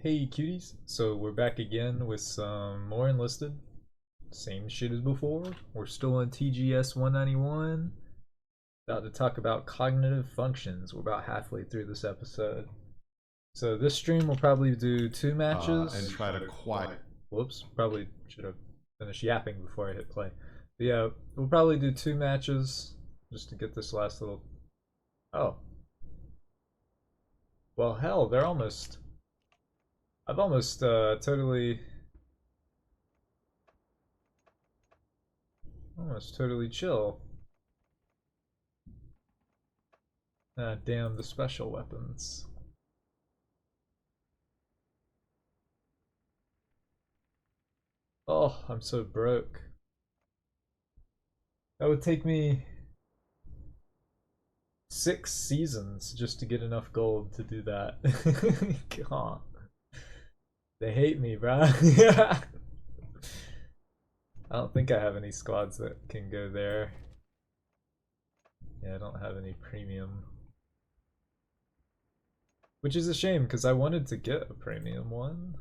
Hey cuties, so we're back again with some more enlisted. Same shit as before. We're still on TGS 191. About to talk about cognitive functions. We're about halfway through this episode. So this stream we'll probably do two matches. And try to quiet. Whoops, probably should have finished yapping before I hit play. But yeah, we'll probably do two matches just to get this last little... Oh. Well, hell, they're almost... I've almost totally chill. Ah, damn the special weapons. Oh, I'm so broke. That would take me 6 seasons just to get enough gold to do that. God. They hate me, bro. I don't think I have any squads that can go there. Yeah, I don't have any premium. Which is a shame, because I wanted to get a premium one.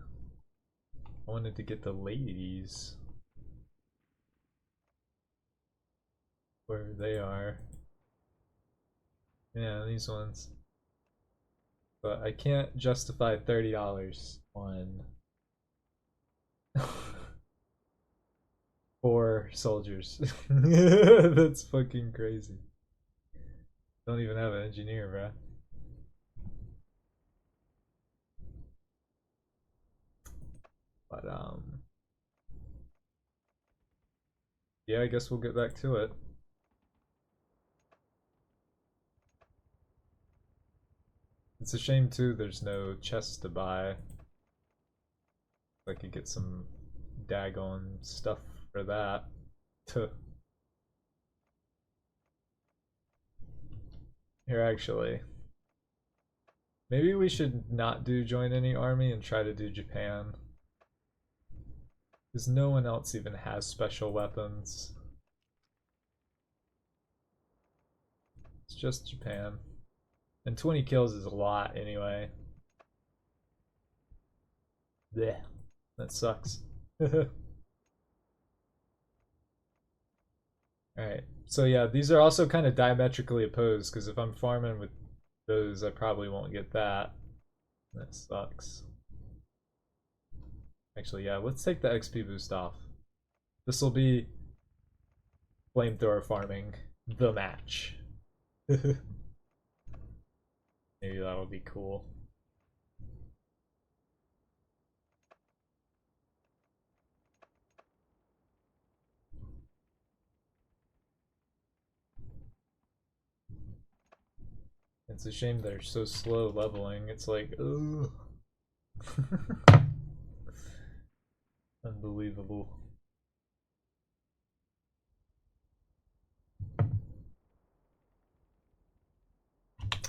I wanted to get the ladies. Where they are. Yeah, these ones. But I can't justify $30 on 4 soldiers. That's fucking crazy. Don't even have an engineer, bruh. But yeah, I guess we'll get back to it. It's a shame too there's no chests to buy. I could get some daggone stuff for that. Here, actually. Maybe we should not do join any army and try to do Japan. Because no one else even has special weapons. It's just Japan. And 20 kills is a lot anyway. Blech. That sucks. Alright, so yeah, these are also kind of diametrically opposed, because if I'm farming with those, I probably won't get that. That sucks. Actually, yeah, let's take the XP boost off. This will be flamethrower farming, the match. Maybe that'll be cool. It's a shame they're so slow leveling. It's like, ugh. Unbelievable.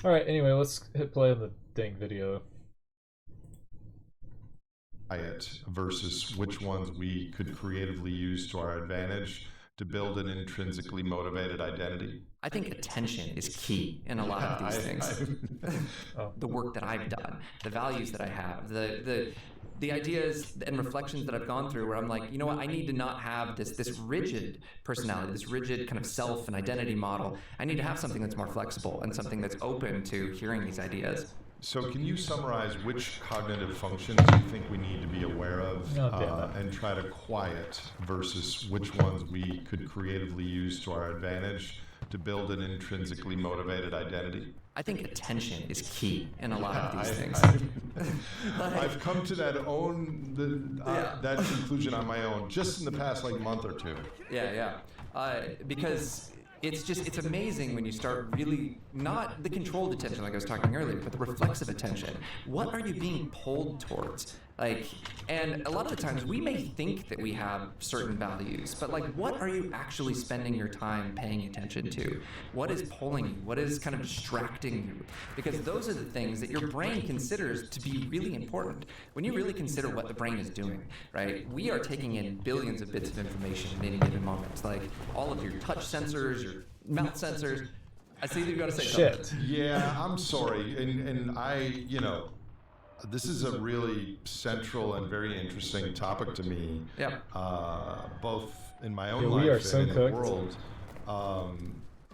Alright, anyway, let's hit play on the dang video. Versus which ones we could creatively use to our advantage to build an intrinsically motivated identity. I think attention is key in a lot of these things. The work that I've done, the values that I have, the ideas and reflections that I've gone through where I'm like, you know what, I need to not have this rigid personality, this rigid kind of self and identity model. I need to have something that's more flexible and something that's open to hearing these ideas. So can you summarize which cognitive functions you think we need to be aware of and try to quiet versus which ones we could creatively use to our advantage to build an intrinsically motivated identity? I think attention is key in a lot of these things. I've come to that that conclusion on my own just in the past month or two. Yeah. Because it's amazing when you start really, not the controlled attention like I was talking earlier, but the reflexive attention. What are you being pulled towards? And a lot of the times we may think that we have certain values, but what are you actually spending your time paying attention to? What is pulling you? What is kind of distracting you? Because those are the things that your brain considers to be really important. When you really consider what the brain is doing, right? We are taking in billions of bits of information at any given moment. All of your touch sensors, your mouth sensors. I see that you got to say something. Yeah, I'm sorry. And I, this is a really central and very interesting topic to me. Yeah. Both in my own Yeah, life we are and so in the cooked. world.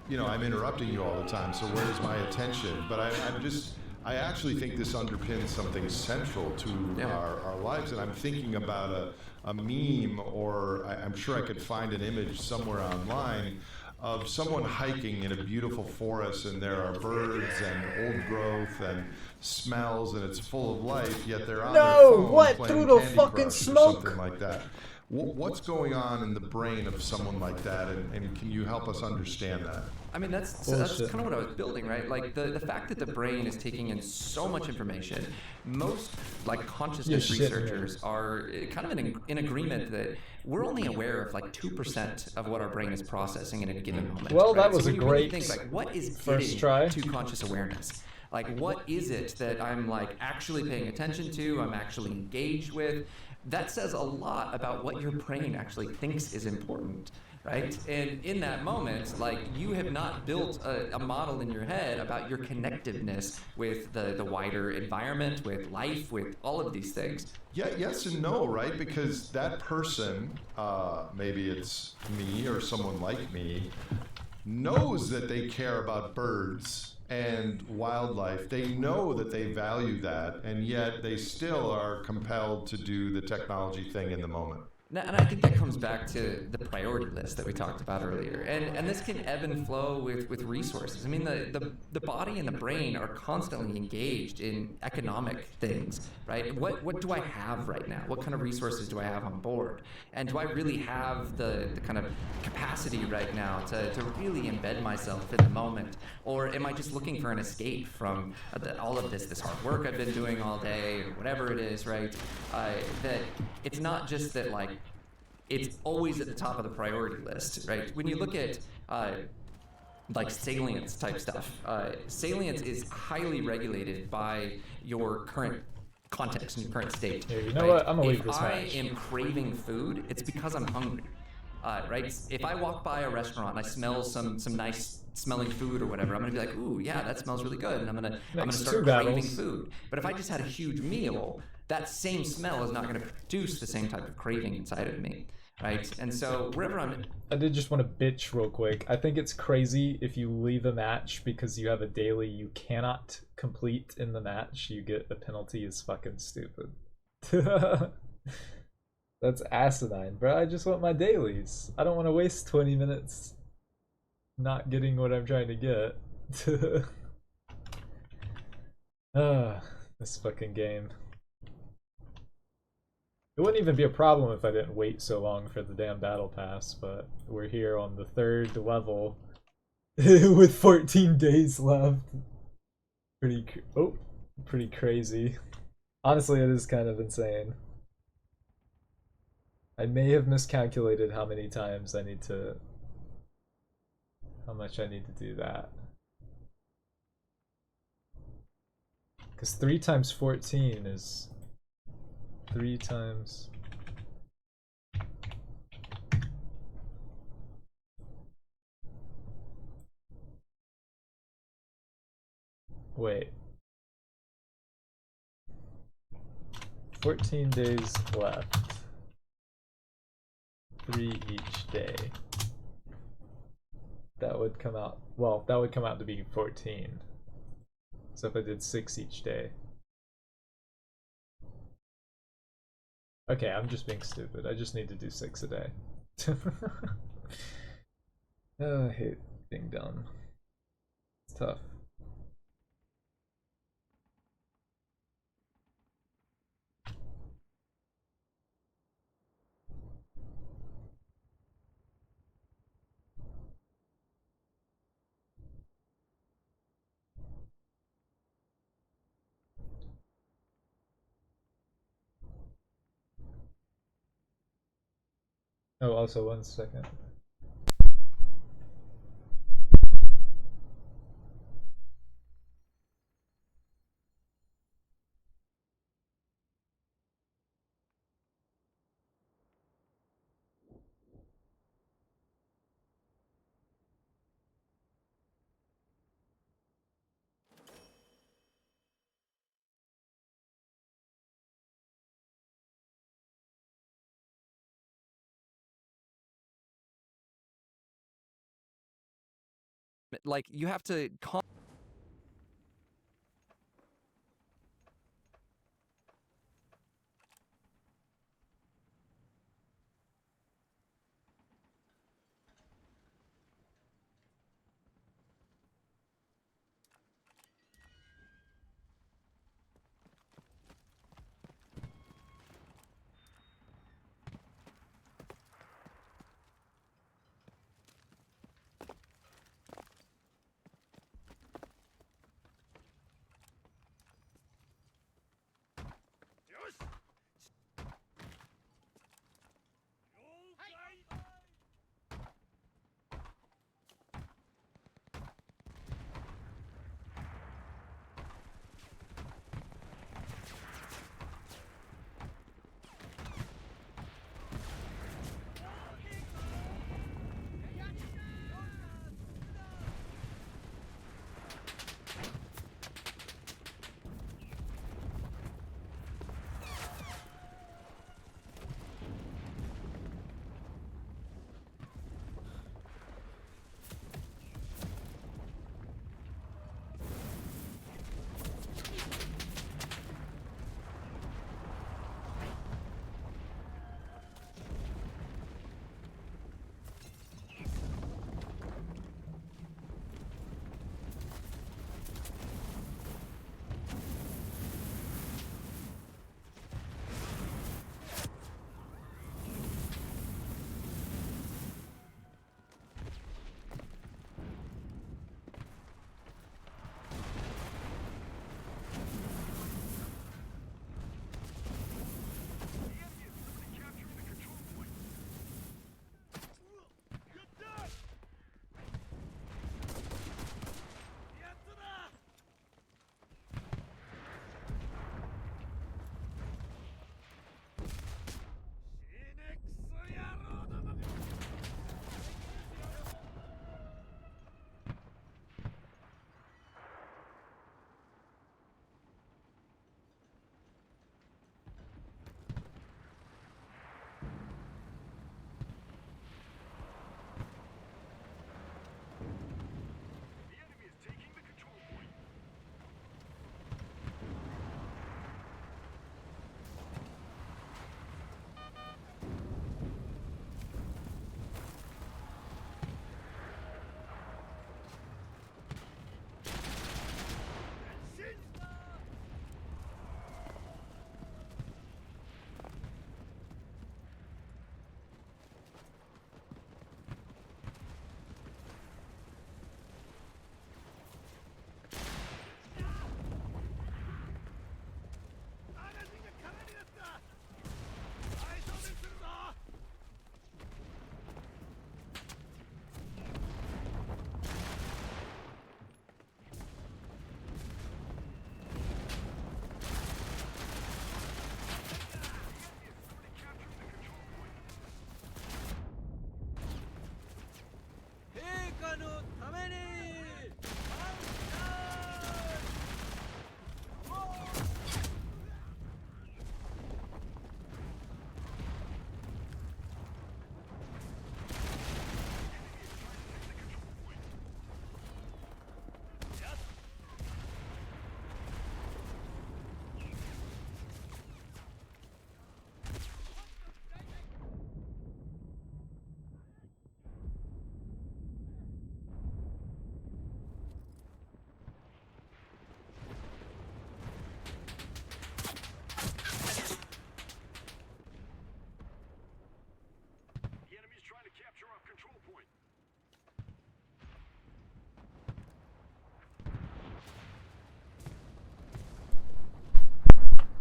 You know, I'm interrupting you all the time, so where's my attention? But I actually think this underpins something central to our lives, and I'm thinking about a meme, or I'm sure I could find an image somewhere online of someone hiking in a beautiful forest, and there are birds and old growth and smells, and it's full of life, yet they're on their phone what? playing Through the Candy fucking Crush or smoke? something like that. What's going on in the brain of someone like that, and can you help us understand that? I mean, that's kind of what I was building, right? Like the fact that the brain is taking in so much information. Most like consciousness researchers are kind of in agreement that we're only aware of like 2% of what our brain is processing in a given moment. Well, right? that was so a when you really great think, like, what is first getting try to conscious awareness? Like, what is it that I'm like actually paying attention to? I'm actually engaged with. That says a lot about what your brain actually thinks is important. Right? And in that moment, like, you have not built a model in your head about your connectiveness with the wider environment, with life, with all of these things. Yeah, yes and no, right? Because that person, maybe it's me or someone like me, knows that they care about birds and wildlife. They know that they value that, and yet they still are compelled to do the technology thing in the moment. And I think that comes back to the priority list that we talked about earlier. And this can ebb and flow with resources. I mean, the body and the brain are constantly engaged in economic things, right? What do I have right now? What kind of resources do I have on board? And do I really have the kind of capacity right now to really embed myself in the moment? Or am I just looking for an escape from all of this hard work I've been doing all day, or whatever it is, right? That it's not just that, like, it's always at the top of the priority list, right? When you look at like salience type stuff, salience is highly regulated by your current context and your current state. Here, you know what? I'm gonna leave this If I match. am craving food, it's because I'm hungry. Right? If I walk by a restaurant and I smell some nice smelling food or whatever, I'm gonna be like, ooh, yeah, that smells really good, and I'm gonna start craving food. But if I just had a huge meal, that same smell is not gonna produce the same type of craving inside of me, right? And so wherever I did just want to bitch real quick. I think it's crazy if you leave a match because you have a daily you cannot complete in the match, you get a penalty is fucking stupid. That's asinine, bro. I just want my dailies. I don't want to waste 20 minutes not getting what I'm trying to get. This fucking game. It wouldn't even be a problem if I didn't wait so long for the damn battle pass, but we're here on the 3rd level with 14 days left. Pretty crazy. Honestly, it is kind of insane. I may have miscalculated how much I need to do that. Because 3 times 14 is 3 times... Wait. 14 days left. 3 each day. That would come out... Well, that would come out to be 14. So if I did 6 each day... Okay, I'm just being stupid. I just need to do 6 a day. Oh, I hate being dumb. It's tough. Oh, also 1 second. Like, you have to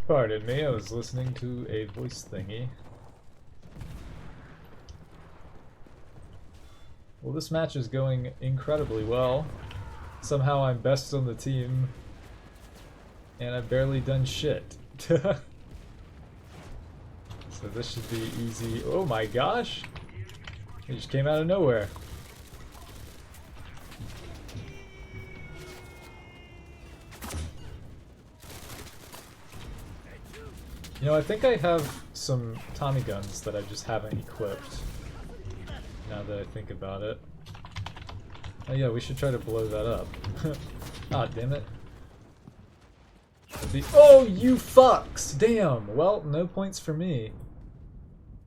Pardon me, I was listening to a voice thingy. Well, this match is going incredibly well. Somehow I'm best on the team, and I've barely done shit. So this should be easy. Oh my gosh! It just came out of nowhere. You know, I think I have some Tommy guns that I just haven't equipped, now that I think about it. Oh yeah, we should try to blow that up. Ah, damn it. Oh, you fucks! Damn! Well, no points for me.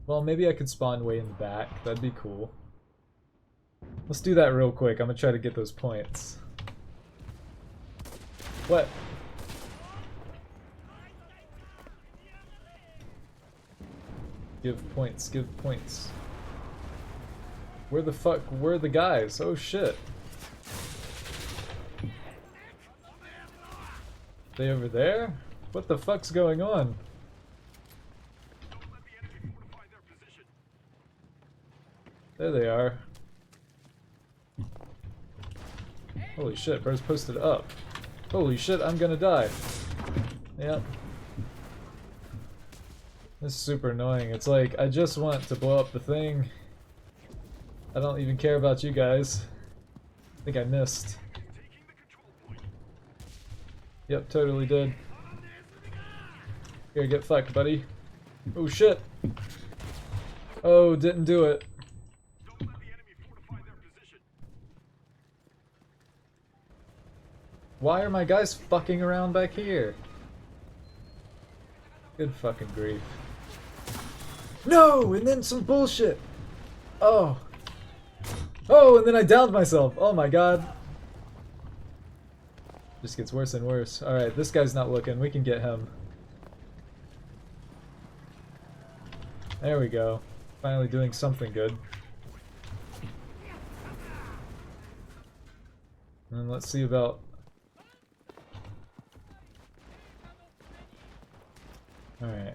Well, maybe I could spawn way in the back. That'd be cool. Let's do that real quick. I'm gonna try to get those points. What? Give points, give points. Where the fuck were the guys? Oh shit. They over there? What the fuck's going on? There they are. Holy shit, bro's posted up. Holy shit, I'm gonna die. Yep. This is super annoying. It's like, I just want to blow up the thing. I don't even care about you guys. I think I missed. Yep, totally did. Here, get fucked, buddy. Oh shit. Oh, didn't do it. Why are my guys fucking around back here? Good fucking grief. No! And then some bullshit! Oh. Oh, and then I downed myself! Oh my god. Just gets worse and worse. Alright, this guy's not looking. We can get him. There we go. Finally doing something good. And let's see about... Alright.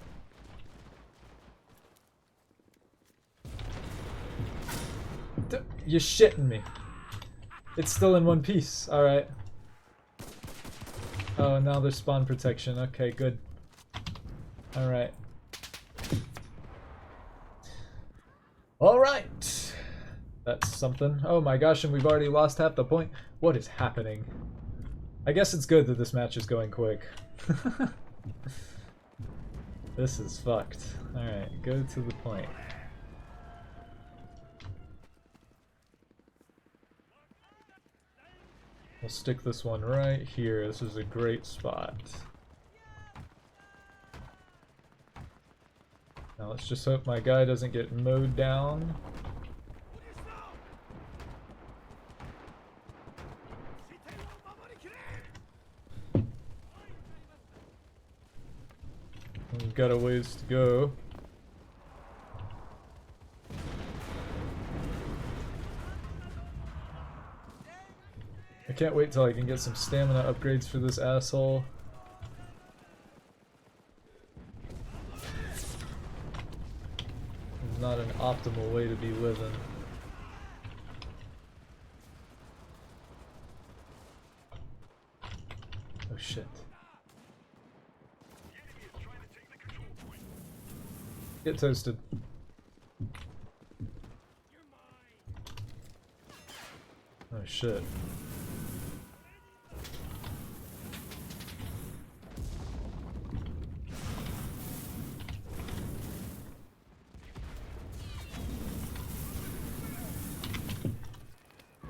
You're shitting me. It's still in one piece. Alright. Oh, now there's spawn protection. Okay, good. Alright. Alright! That's something. Oh my gosh, and we've already lost half the point. What is happening? I guess it's good that this match is going quick. This is fucked. Alright, go to the point. We'll stick this one right here. This is a great spot. Now let's just hope my guy doesn't get mowed down. We've got a ways to go. I can't wait till I can get some stamina upgrades for this asshole. It's not an optimal way to be living. Oh shit. Get toasted. Oh shit.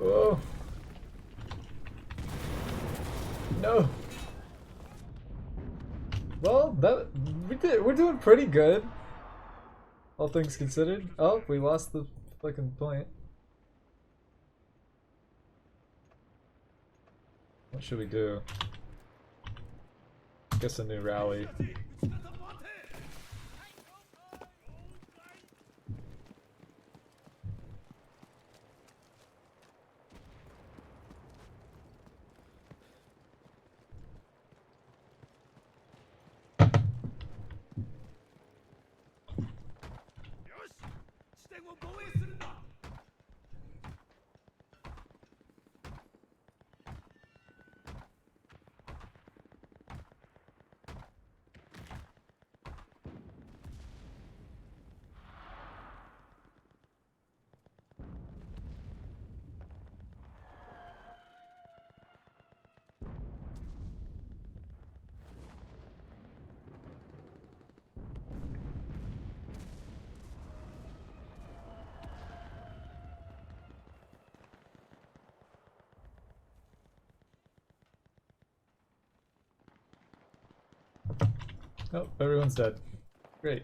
Oh. No. Well, we're doing pretty good. All things considered. Oh, we lost the fucking point. What should we do? Guess a new rally. Oh, everyone's dead. Great.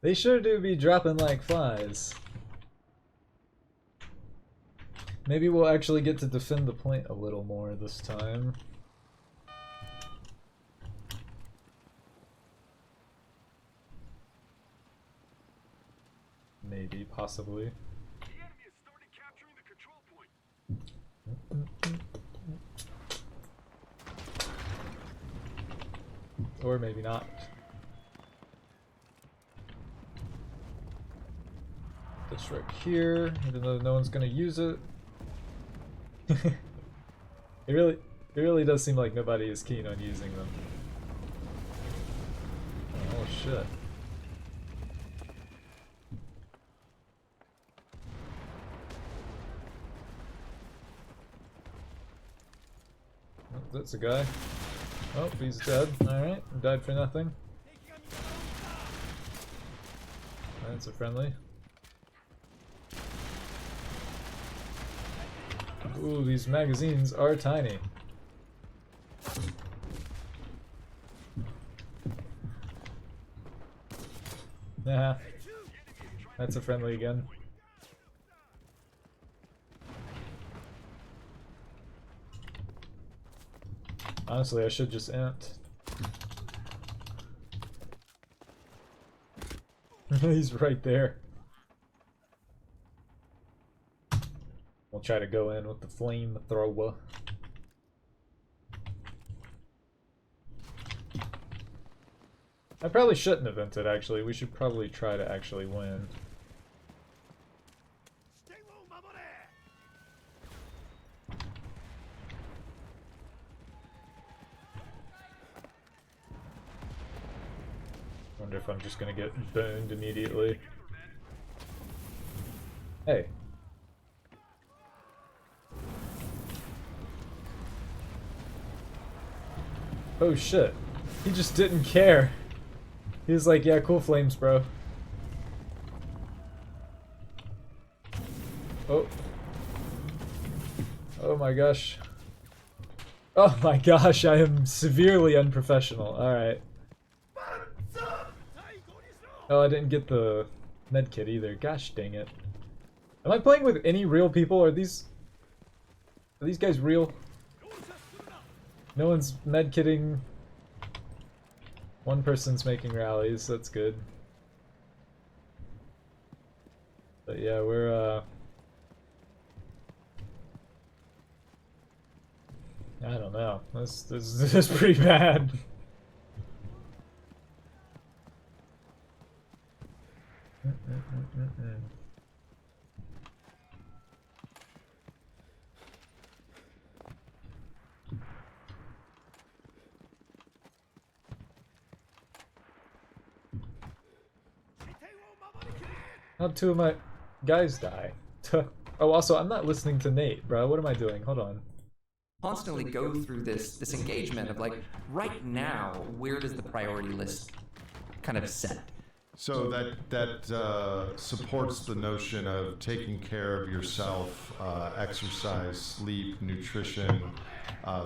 They sure do be dropping like flies. Maybe we'll actually get to defend the point a little more this time. Maybe, possibly. The enemy has started capturing the control point. Or maybe not. This right here, even though no one's gonna use it. It really does seem like nobody is keen on using them. Oh shit. Oh, that's a guy. Oh, he's dead. Alright, died for nothing. That's a friendly. Ooh, these magazines are tiny. Nah. That's a friendly again. Honestly, I should just ant. He's right there. We'll try to go in with the flamethrower. I probably shouldn't have entered, actually. We should probably try to actually win. Wonder if I'm just gonna get boned immediately. Hey. Oh shit. He just didn't care. He was like, yeah, cool flames, bro. Oh. Oh my gosh. Oh my gosh, I am severely unprofessional. Alright. Oh, I didn't get the medkit either. Gosh dang it. Am I playing with any real people? Are these guys real? No one's medkitting. One person's making rallies, that's good. But yeah, we're I don't know. This is pretty bad. How'd two of my guys die? Oh, also, I'm not listening to Nate, bro. What am I doing? Hold on. Constantly go through this engagement of like, right now, where does the priority list kind of set? So that supports the notion of taking care of yourself, exercise, sleep, nutrition,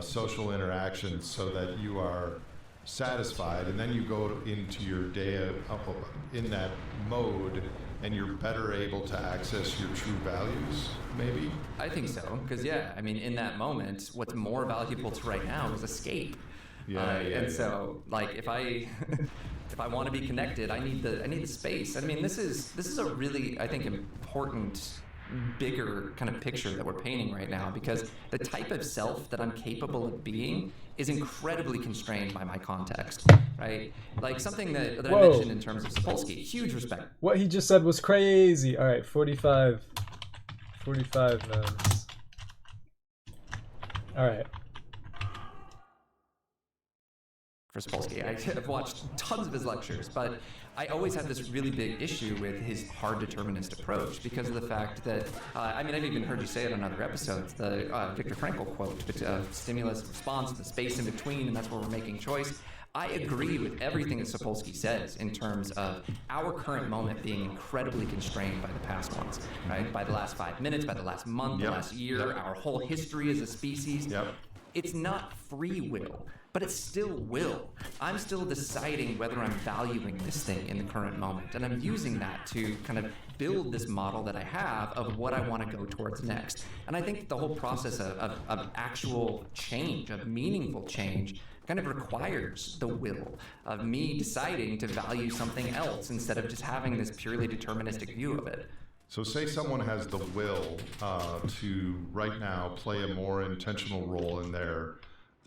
social interactions, so that you are satisfied, and then you go into your day in that mode, and you're better able to access your true values, maybe? I think so, because yeah, I mean, in that moment, what's more valuable to right now is escape. And so, like, if I if I want to be connected, I need the space. I mean, this is a really, I think, important, bigger kind of picture that we're painting right now, because the type of self that I'm capable of being is incredibly constrained by my context, right? Like something that I mentioned in terms of Sapolsky, huge respect. What he just said was crazy. All right, 45 minutes. All right. For Sapolsky, I've watched tons of his lectures, but I always had this really big issue with his hard determinist approach because of the fact that, I mean, I've even heard you say it on other episodes, the Viktor Frankl quote, stimulus, response, the space in between, and that's where we're making choice. I agree with everything that Sapolsky says in terms of our current moment being incredibly constrained by the past ones, right? By the last 5 minutes, by the last month, the last year, our whole history as a species. it's not free will, but it's still will. I'm still deciding whether I'm valuing this thing in the current moment, and I'm using that to kind of build this model that I have of what I want to go towards next. And I think the whole process of actual change, of meaningful change, kind of requires the will of me deciding to value something else instead of just having this purely deterministic view of it. So say someone has the will to right now play a more intentional role in their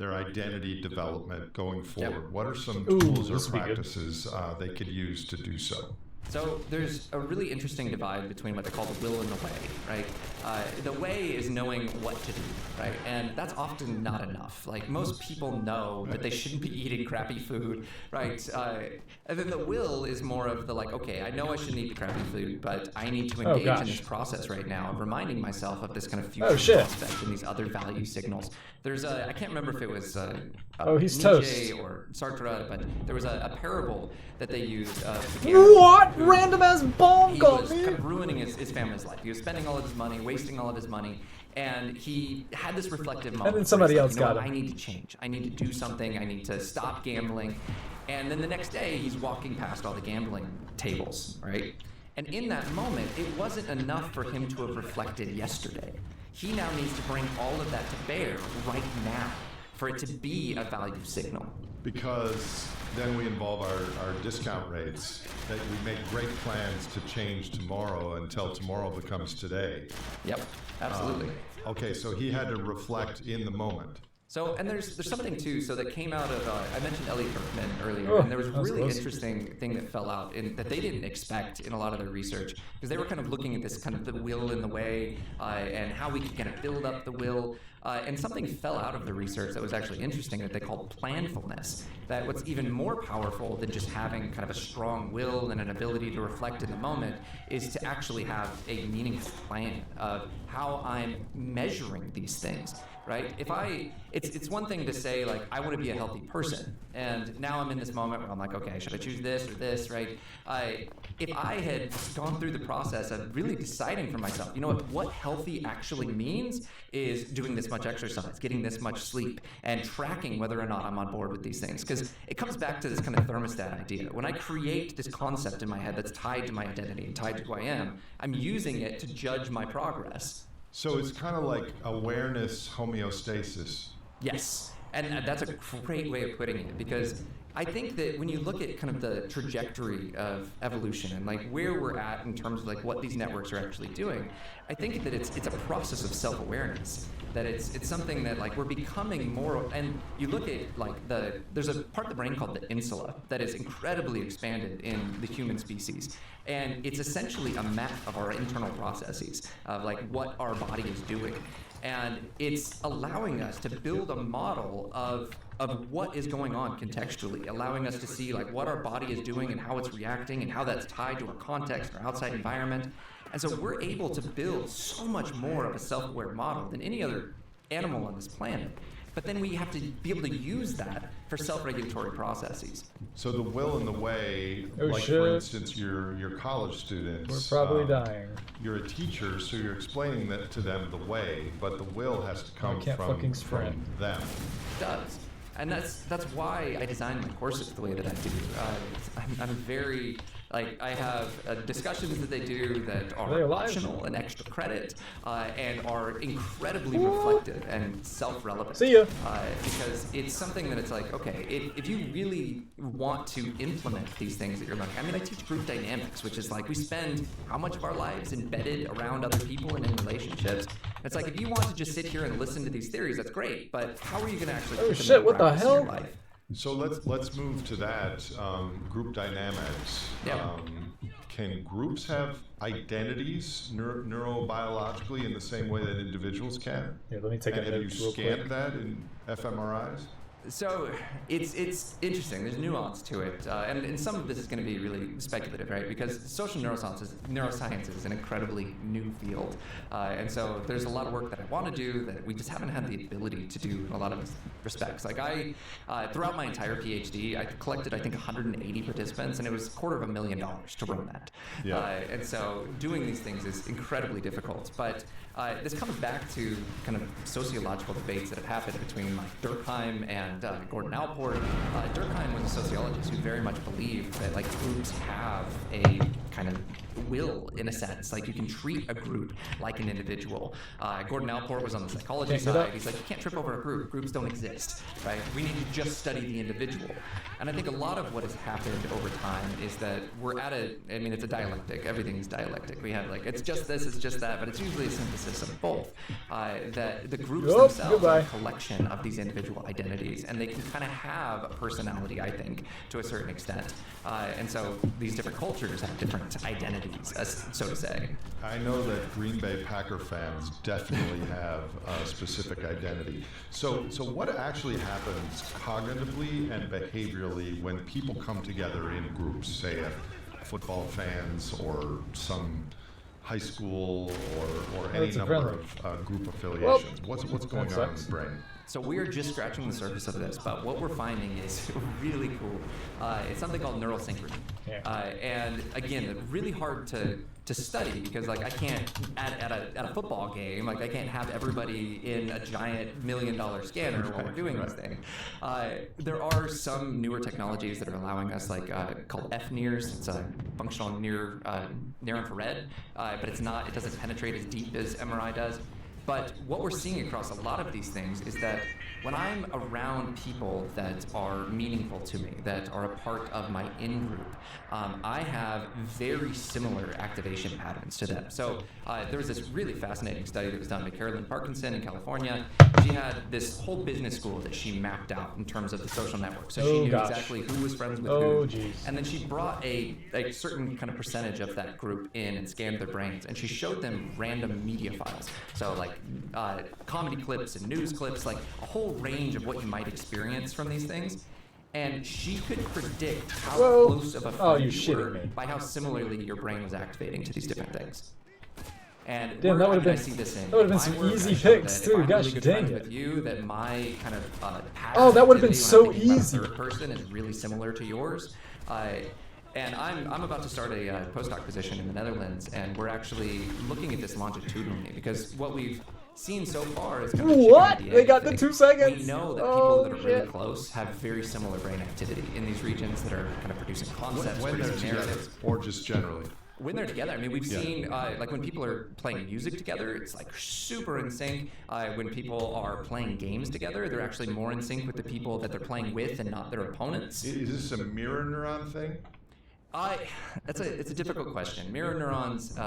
identity development going forward. Yep. What are some Ooh, tools or this would be good. practices they could use to do so? So there's a really interesting divide between what they call the will and the way, right? The way is knowing what to do, right? And that's often not enough. Like, most people know that they shouldn't be eating crappy food, right? And then the will is more of the like, okay, I know I shouldn't eat the crappy food, but I need to engage in this process right now of reminding myself of this kind of future prospect and these other value signals. There's I can't remember if it was he's Nietzsche toast. or Sartre, but there was a parable that they used. What? Random ass bomb He got was me. kind of ruining his family's life. He was spending all of his money, wasting all of his money, and he had this reflective moment. then somebody where he's else like, got I him. need to change. I need to do something. I need to stop gambling. And then the next day, he's walking past all the gambling tables, right? And in that moment, it wasn't enough for him to have reflected yesterday. He now needs to bring all of that to bear right now for it to be a value signal. Because then we involve our discount rates, that we make great plans to change tomorrow until tomorrow becomes today. Yep, absolutely. Okay, so he had to reflect in the moment. So, and there's something too. So that came out of I mentioned Elliot Berkman earlier, Oh, and there was a that was really close. interesting thing that fell out that they didn't expect in a lot of their research, because they were kind of looking at this kind of the will in the way and how we could kind of build up the will. And something fell out of the research that was actually interesting that they called planfulness. That what's even more powerful than just having kind of a strong will and an ability to reflect in the moment is to actually have a meaningful plan of how I'm measuring these things. Right? It's one thing to say, like, I want to be a healthy person, and now I'm in this moment where I'm like, okay, should I choose this or this, right? If I had gone through the process of really deciding for myself, you know what healthy actually means is doing this much exercise, getting this much sleep, and tracking whether or not I'm on board with these things, because it comes back to this kind of thermostat idea. When I create this concept in my head that's tied to my identity and tied to who I am, I'm using it to judge my progress. So it's kind of like awareness homeostasis. Yes, and that's a great way of putting it, because I think that when you look at kind of the trajectory of evolution and like where we're at in terms of like what these networks are actually doing, I think that it's a process of self-awareness. That it's something that like we're becoming more, and you look at like there's a part of the brain called the insula that is incredibly expanded in the human species, and it's essentially a map of our internal processes of like what our body is doing. And it's allowing us to build a model of what is going on contextually, allowing us to see like what our body is doing and how it's reacting and how that's tied to our context, our outside environment. And so we're able to build so much more of a self-aware model than any other animal on this planet. But then we have to be able to use that for self-regulatory processes. So the will and the way, Oh, like shit. for instance, your college students. We're probably dying. You're a teacher, so you're explaining that to them the way, but the will has to come can't from fucking sprint. them. It does. And that's why I design my courses the way that I do. I'm very, like, I have discussions that they do that Are they are alive? optional and extra credit and are incredibly reflective and self-relevant. See ya. Because it's something that it's like, okay, if you really want to implement these things that you're learning, I mean, I teach group dynamics, which is like we spend how much of our lives embedded around other people and in relationships. It's like if you want to just sit here and listen to these theories, that's great, but how are you going to actually Oh put them shit, into what the practice in hell? your life? So let's move to that group dynamics. Yeah. Can groups have identities neurobiologically in the same way that individuals can? Here, let me take And a have you note real scanned quick. that in fMRIs? So it's interesting. There's nuance to it, and some of this is going to be really speculative, right? Because social neuroscience is an incredibly new field, and so there's a lot of work that I want to do that we just haven't had the ability to do in a lot of respects. Like throughout my entire PhD, I collected I think 180 participants, and it was $250,000 to run that. Yeah. And so doing these things is incredibly difficult, but. This comes back to kind of sociological debates that have happened between like Durkheim and Gordon Allport. Durkheim was a sociologist who very much believed that like groups have a kind of will in a sense. Like you can treat a group like an individual. Gordon Allport was on the psychology side. He's like, you can't trip over a group. Groups don't exist, right? We need to just study the individual. And I think a lot of what has happened over time is that we're at it's a dialectic. Everything's dialectic. We have like, it's just this, it's just that, but it's usually a synthesis of both. That the groups themselves are a collection of these individual identities, and they can kind of have a personality, I think, to a certain extent. And so these different cultures have different identities, so to say. I know that Green Bay Packer fans definitely have a specific identity. So what actually happens cognitively and behaviorally when people come together in groups, say football fans or some high school or any number of group affiliations? What's going on in the brain? So we're just scratching the surface of this, but what we're finding is really cool. It's something called neural synchrony. And again, really hard to study because like I can't at a football game, like I can't have everybody in a giant $1 million scanner while we're doing this thing. There are some newer technologies that are allowing us like called FNIRS. It's a functional near infrared, but it doesn't penetrate as deep as MRI does. But what we're seeing across a lot of these things is that when I'm around people that are meaningful to me, that are a part of my in-group, I have very similar activation patterns to them. So there was this really fascinating study that was done by Carolyn Parkinson in California. She had this whole business school that she mapped out in terms of the social network. So she knew exactly who was friends with who. And then she brought a certain kind of percentage of that group in and scanned their brains. And she showed them random media files. So like comedy clips and news clips, like a whole range of what you might experience from these things. And she could predict how close of a friend you were by how similarly your brain was activating to these different things. And damn, that would have been some easy picks too. Gosh dang it! With you, that my kind of that would have been so easy. Third person is really similar to yours. And I'm about to start a postdoc position in the Netherlands, and we're actually looking at this longitudinally because what we've seen so far is kind of what? They got the 2 seconds. We know that people that are really close have very similar brain activity in these regions that are kind of producing concepts, when they're together, or just generally. When they're together, I mean, we've seen, like when people are playing music together, it's like super in sync. When people are playing games together, they're actually more in sync with the people that they're playing with and not their opponents. Is this a mirror neuron thing? It's a difficult question. Mirror neurons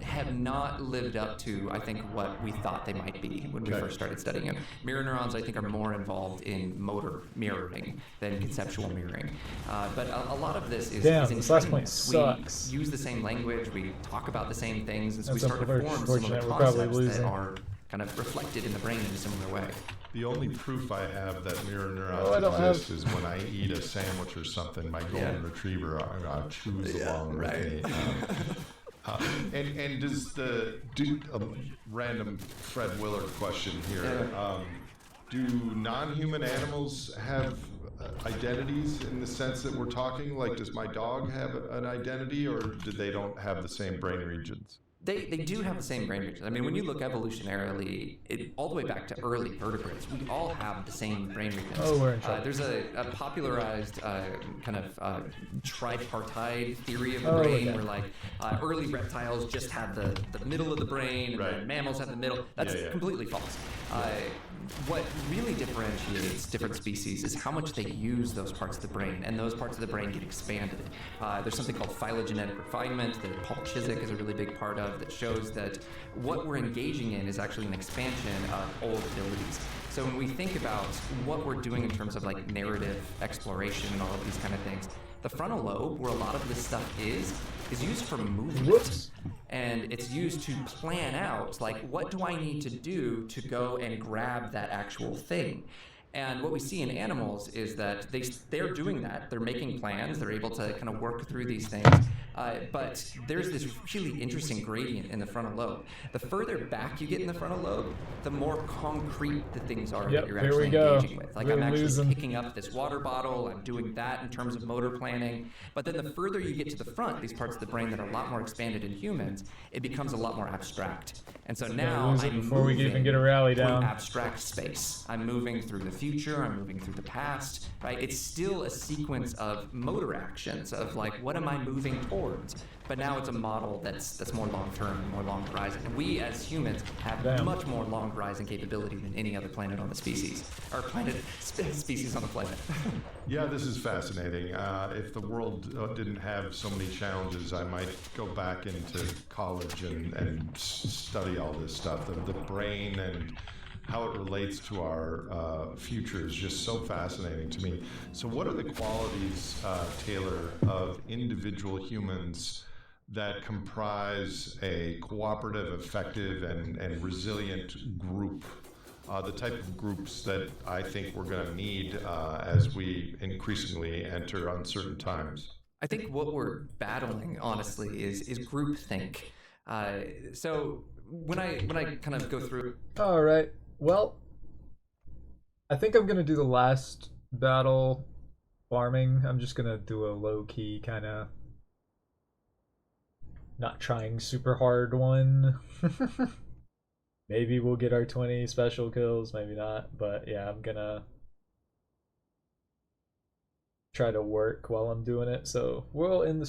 have not lived up to, I think, what we thought they might be when we first started studying them. Mirror neurons, I think, are more involved in motor mirroring than conceptual mirroring. But a lot of this is in this last point sucks. We use the same language, we talk about the same things, and so we That's start to form similar concepts that are kind of reflected in the brain in a similar way. The only proof I have that mirror neurons exist is when I eat a sandwich or something, my golden retriever chews along with me. And does a random Fred Willard question here? Do non-human animals have identities in the sense that we're talking? Like, does my dog have an identity, or do they don't have the same brain regions? They do have the same brain regions. I mean, when you look evolutionarily, all the way back to early vertebrates, we all have the same brain regions. We're in trouble. There's a popularized kind of tripartite theory of the brain, where like early reptiles just had the middle of the brain, and then mammals have the middle. That's completely false. What really differentiates different species is how much they use those parts of the brain, and those parts of the brain get expanded. There's something called phylogenetic refinement that Paul Chiswick is a really big part of that shows that what we're engaging in is actually an expansion of old abilities. So when we think about what we're doing in terms of like narrative exploration and all of these kind of things, the frontal lobe, where a lot of this stuff is used for movement. And it's used to plan out, like, what do I need to do to go and grab that actual thing? And what we see in animals is that they're doing that. They're making plans. They're able to kind of work through these things. But there's this really interesting gradient in the frontal lobe. The further back you get in the frontal lobe, the more concrete the things are that you're actually engaging with. Like, I'm actually picking up this water bottle, I'm doing that in terms of motor planning. But then the further you get to the front, these parts of the brain that are a lot more expanded in humans, it becomes a lot more abstract. And so now I'm before we can even get a rally down. Abstract space. I'm moving through the future, I'm moving through the past, right? It's still a sequence of motor actions of like, what am I moving towards? But now it's a model that's more long-term, more long horizon. And we as humans have much more long horizon capability than any other planet on the species, or species on the planet. Yeah, this is fascinating. If the world didn't have so many challenges, I might go back into college and study all this stuff. The brain and how it relates to our future is just so fascinating to me. So what are the qualities, Taylor, of individual humans that comprise a cooperative, effective, and resilient group? The type of groups that I think we're going to need as we increasingly enter uncertain times. I think what we're battling, honestly, is groupthink. So when I kind of go through. All right. Well, I think I'm gonna do the last battle farming. I'm just gonna do a low key kind of not trying super hard one. Maybe we'll get our 20 special kills, maybe not, but yeah, I'm gonna try to work while I'm doing it. So we'll end the